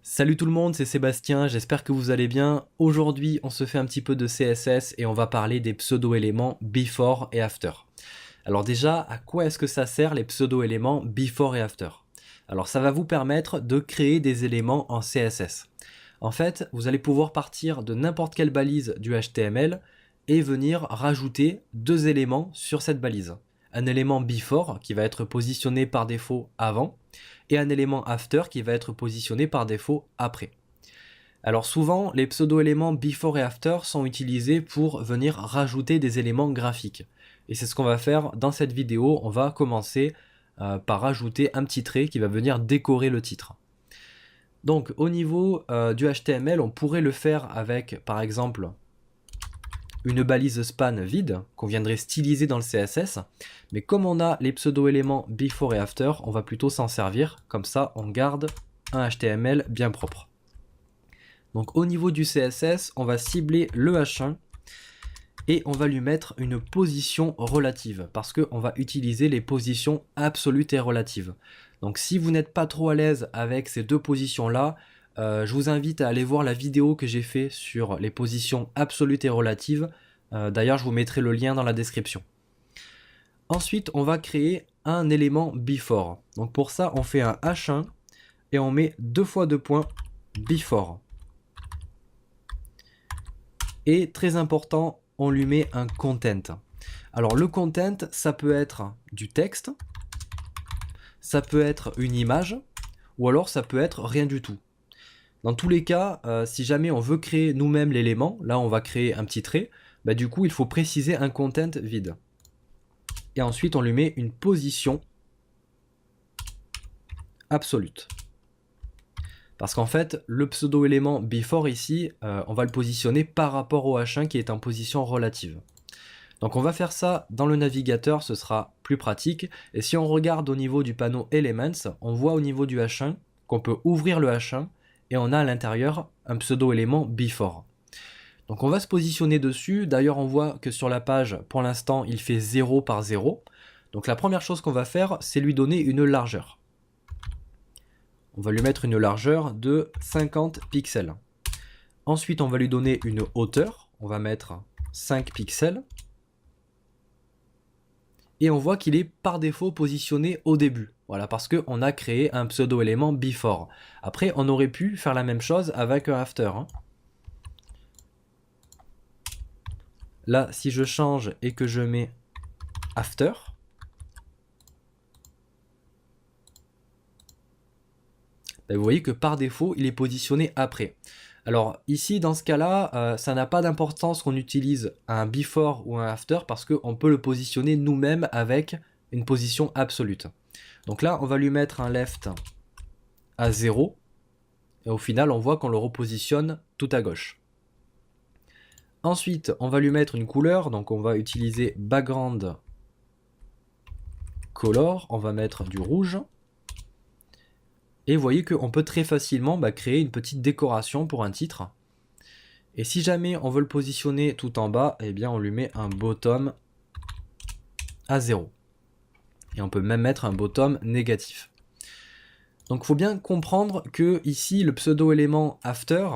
Salut tout le monde, c'est Sébastien, j'espère que vous allez bien. Aujourd'hui, on se fait un petit peu de CSS et on va parler des pseudo-éléments before et after. Alors déjà, à quoi est-ce que ça sert les pseudo-éléments before et after? Alors ça va vous permettre de créer des éléments en CSS. En fait, vous allez pouvoir partir de n'importe quelle balise du HTML et venir rajouter deux éléments sur cette balise. Un élément before qui va être positionné par défaut avant et un élément after qui va être positionné par défaut après. Alors souvent, les pseudo-éléments before et after sont utilisés pour venir rajouter des éléments graphiques. Et c'est ce qu'on va faire dans cette vidéo. On va commencer par rajouter un petit trait qui va venir décorer le titre. Donc au niveau du HTML, on pourrait le faire avec par exemple une balise span vide qu'on viendrait styliser dans le CSS. Mais comme on a les pseudo-éléments before et after, on va plutôt s'en servir. Comme ça, on garde un HTML bien propre. Donc au niveau du CSS, on va cibler le H1 et on va lui mettre une position relative parce qu'on va utiliser les positions absolutes et relatives. Donc si vous n'êtes pas trop à l'aise avec ces deux positions-là, je vous invite à aller voir la vidéo que j'ai fait sur les positions absolutes et relatives. D'ailleurs, je vous mettrai le lien dans la description. Ensuite, on va créer un élément before. Donc pour ça, on fait un H1 et on met 2 fois 2 points before. Et très important, on lui met un content. Alors le content, ça peut être du texte, ça peut être une image, ou alors ça peut être rien du tout. Dans tous les cas, si jamais on veut créer nous-mêmes l'élément, là on va créer un petit trait, bah du coup il faut préciser un content vide. Et ensuite on lui met une position absolute. Parce qu'en fait, le pseudo-élément before ici, on va le positionner par rapport au H1 qui est en position relative. Donc on va faire ça dans le navigateur, ce sera plus pratique. Et si on regarde au niveau du panneau Elements, on voit au niveau du H1 qu'on peut ouvrir le H1 et on a à l'intérieur un pseudo-élément before. Donc on va se positionner dessus. D'ailleurs on voit que sur la page, pour l'instant, il fait 0 par 0. Donc la première chose qu'on va faire, c'est lui donner une largeur. On va lui mettre une largeur de 50 pixels. Ensuite, on va lui donner une hauteur. On va mettre 5 pixels. Et on voit qu'il est par défaut positionné au début. Voilà, parce qu'on a créé un pseudo-élément before. Après, on aurait pu faire la même chose avec un after. Là, si je change et que je mets after, ben vous voyez que par défaut, il est positionné après. Alors ici, dans ce cas-là, ça n'a pas d'importance qu'on utilise un before ou un after parce qu'on peut le positionner nous-mêmes avec une position absolute. Donc là, on va lui mettre un left à 0 et au final, on voit qu'on le repositionne tout à gauche. Ensuite, on va lui mettre une couleur, donc on va utiliser background color, on va mettre du rouge. Et vous voyez qu'on peut très facilement créer une petite décoration pour un titre. Et si jamais on veut le positionner tout en bas, eh bien on lui met un bottom à 0. Et on peut même mettre un bottom négatif. Donc il faut bien comprendre que ici le pseudo-élément after,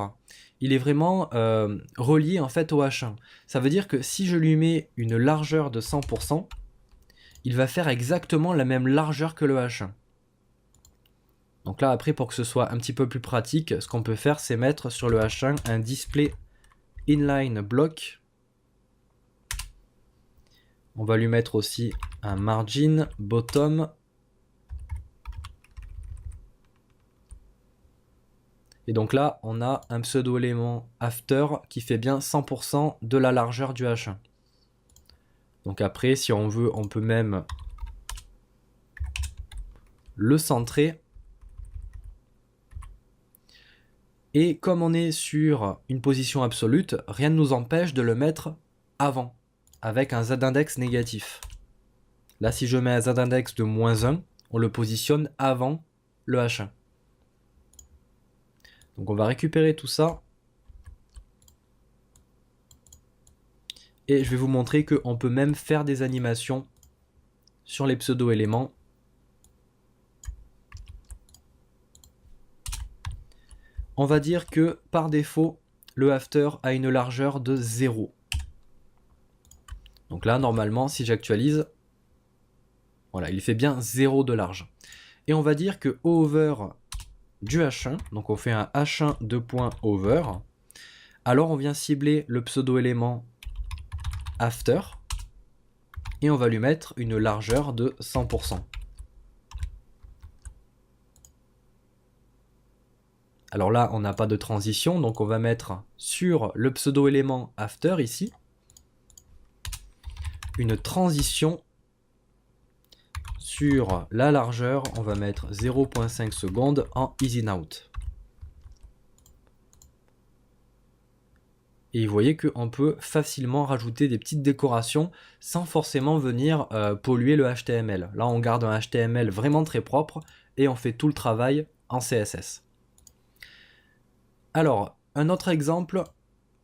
il est vraiment relié en fait au H1. Ça veut dire que si je lui mets une largeur de 100%, il va faire exactement la même largeur que le H1. Donc là après, pour que ce soit un petit peu plus pratique, ce qu'on peut faire, c'est mettre sur le H1 un display inline block. On va lui mettre aussi un margin bottom. Et donc là, on a un pseudo-élément after qui fait bien 100% de la largeur du H1. Donc après, si on veut, on peut même le centrer. Et comme on est sur une position absolute, rien ne nous empêche de le mettre avant, avec un z-index négatif. Là, si je mets un z-index de -1, on le positionne avant le H1. Donc on va récupérer tout ça. Et je vais vous montrer qu'on peut même faire des animations sur les pseudo-éléments. On va dire que par défaut, le after a une largeur de 0. Donc là, normalement, si j'actualise, voilà, il fait bien 0 de large. Et on va dire que over du H1, donc on fait un H1 2.over, alors on vient cibler le pseudo-élément after, et on va lui mettre une largeur de 100%. Alors là, on n'a pas de transition, donc on va mettre sur le pseudo-élément after ici, une transition sur la largeur, on va mettre 0.5 secondes en easy out. Et vous voyez qu'on peut facilement rajouter des petites décorations sans forcément venir polluer le HTML. Là, on garde un HTML vraiment très propre et on fait tout le travail en CSS. Alors, un autre exemple,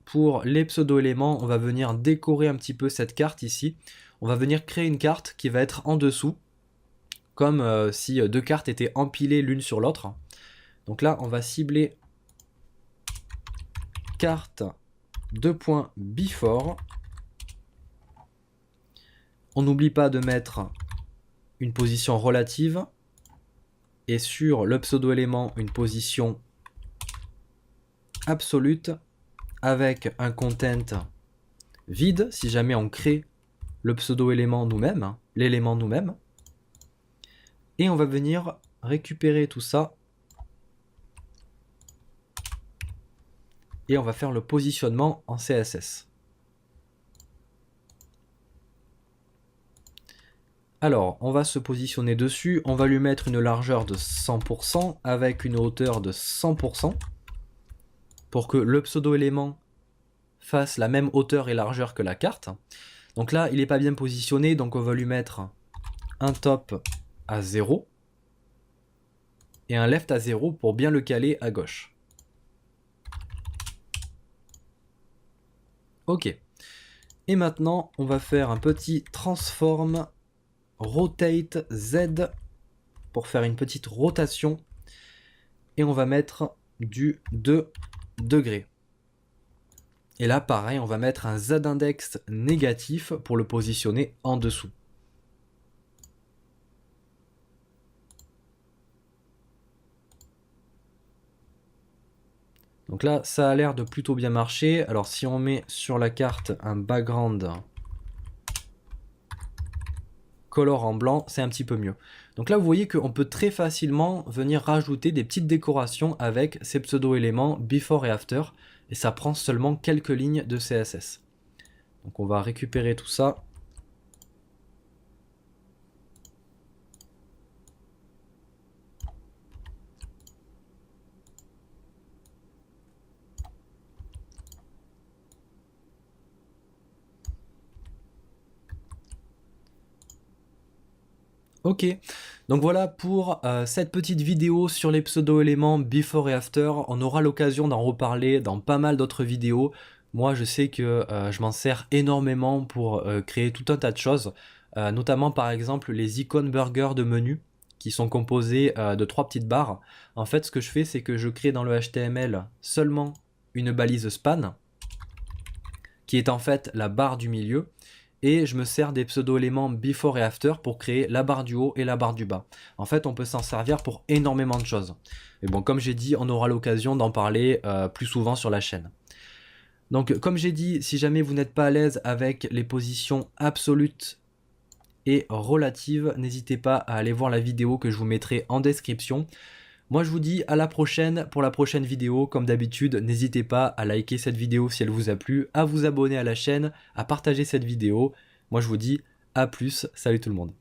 pour les pseudo-éléments, on va venir décorer un petit peu cette carte ici. On va venir créer une carte qui va être en dessous, comme si deux cartes étaient empilées l'une sur l'autre. Donc là, on va cibler carte 2.before. On n'oublie pas de mettre une position relative et sur le pseudo-élément une position absolute avec un content vide si jamais on crée le pseudo-élément nous-mêmes, l'élément nous-mêmes. Et on va venir récupérer tout ça et on va faire le positionnement en CSS. Alors, on va se positionner dessus, on va lui mettre une largeur de 100% avec une hauteur de 100% pour que le pseudo-élément fasse la même hauteur et largeur que la carte. Donc là, il n'est pas bien positionné, donc on va lui mettre un top à 0 et un left à 0 pour bien le caler à gauche. Ok. Et maintenant, on va faire un petit transform rotate Z pour faire une petite rotation et on va mettre du 2 degrés. Et là, pareil, on va mettre un Z-index négatif pour le positionner en dessous. Donc là, ça a l'air de plutôt bien marcher. Alors si on met sur la carte un background color en blanc, c'est un petit peu mieux. Donc là, vous voyez qu'on peut très facilement venir rajouter des petites décorations avec ces pseudo-éléments before et after. Et ça prend seulement quelques lignes de CSS. Donc on va récupérer tout ça. Ok, donc voilà pour cette petite vidéo sur les pseudo-éléments before et after. On aura l'occasion d'en reparler dans pas mal d'autres vidéos. Moi, je sais que je m'en sers énormément pour créer tout un tas de choses, notamment par exemple les icônes burger de menu qui sont composées de 3 petites barres. En fait, ce que je fais, c'est que je crée dans le HTML seulement une balise span, qui est en fait la barre du milieu. Et je me sers des pseudo-éléments before et after pour créer la barre du haut et la barre du bas. En fait, on peut s'en servir pour énormément de choses. Mais bon, comme j'ai dit, on aura l'occasion d'en parler plus souvent sur la chaîne. Donc, comme j'ai dit, si jamais vous n'êtes pas à l'aise avec les positions absolutes et relatives, n'hésitez pas à aller voir la vidéo que je vous mettrai en description. Moi, je vous dis à la prochaine pour la prochaine vidéo. Comme d'habitude, n'hésitez pas à liker cette vidéo si elle vous a plu, à vous abonner à la chaîne, à partager cette vidéo. Moi, je vous dis à plus. Salut tout le monde.